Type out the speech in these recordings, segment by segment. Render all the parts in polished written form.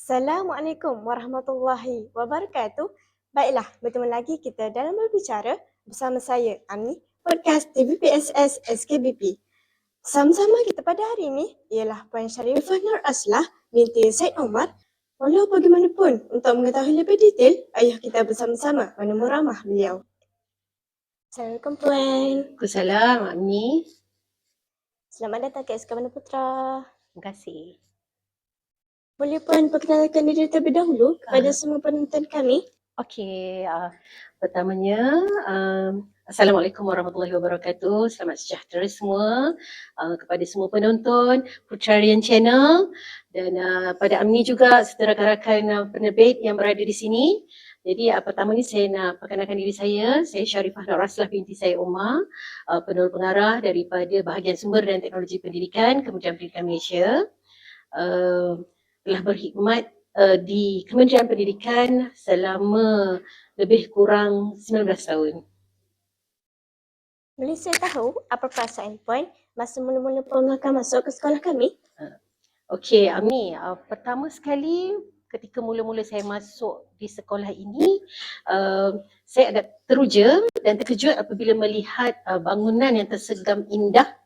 Assalamualaikum warahmatullahi wabarakatuh. Baiklah, bertemu lagi kita dalam berbicara bersama saya, Ami, podcast TVPSS SKBP. Sama-sama kita pada hari ini ialah Puan Sharifah Nur Aslah binti Said Omar. Walau bagaimanapun, untuk mengetahui lebih detail, ayuh kita bersama-sama menemu ramah beliau. Assalamualaikum Puan. Waalaikumsalam, Ami. Selamat datang ke SK Bandar Putra. Terima kasih. Boleh Puan perkenalkan diri terlebih dahulu kepada semua penonton kami? Okey, pertamanya, Assalamualaikum warahmatullahi wabarakatuh. Selamat sejahtera semua kepada semua penonton Putrarian Channel dan pada Amni juga serta rakan-rakan penerbit yang berada di sini. Jadi pertamanya saya nak perkenalkan diri saya Sharifah Nur Aslah binti Said Omar, penulis pengarah daripada Bahagian Sumber dan Teknologi Pendidikan Kementerian Pendidikan Malaysia. Telah berkhidmat di Kementerian Pendidikan selama lebih kurang 19 tahun. Boleh saya tahu apa perasaan Puan masa mula-mula Puan akan masuk ke sekolah kami? Okey, Ami, pertama sekali ketika mula-mula saya masuk di sekolah ini, saya agak teruja dan terkejut apabila melihat bangunan yang tersegam indah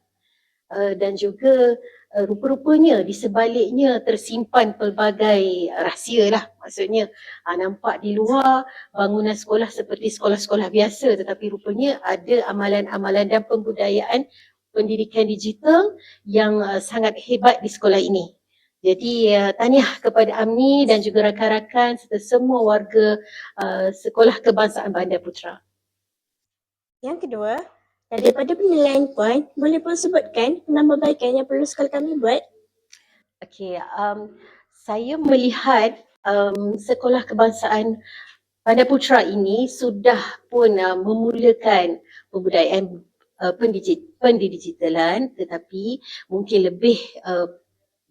dan juga rupa-rupanya di sebaliknya tersimpan pelbagai rahsia lah. Maksudnya nampak di luar bangunan sekolah seperti sekolah-sekolah biasa, tetapi rupanya ada amalan-amalan dan pembudayaan pendidikan digital yang sangat hebat di sekolah ini. Jadi tahniah kepada Amni dan juga rakan-rakan serta semua warga Sekolah Kebangsaan Bandar Putra. Yang kedua, daripada penilaian Puan, boleh Puan sebutkan penambahbaikan yang perlu sekolah kami buat? Okey, saya melihat Sekolah Kebangsaan Bandar Putra ini sudah pun memulakan pembudayaan pendigitalan, tetapi mungkin lebih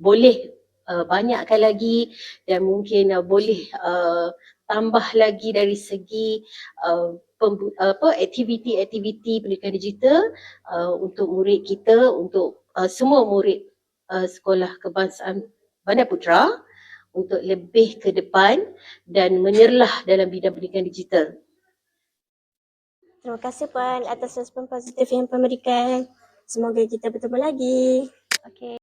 boleh banyakkan lagi dan mungkin boleh tambah lagi dari segi aktiviti-aktiviti pendidikan digital untuk murid kita, untuk semua murid Sekolah Kebangsaan Bandar Putra untuk lebih ke depan dan menyerlah dalam bidang pendidikan digital. Terima kasih Puan atas respon positif yang Puan berikan. Semoga kita bertemu lagi. Okey.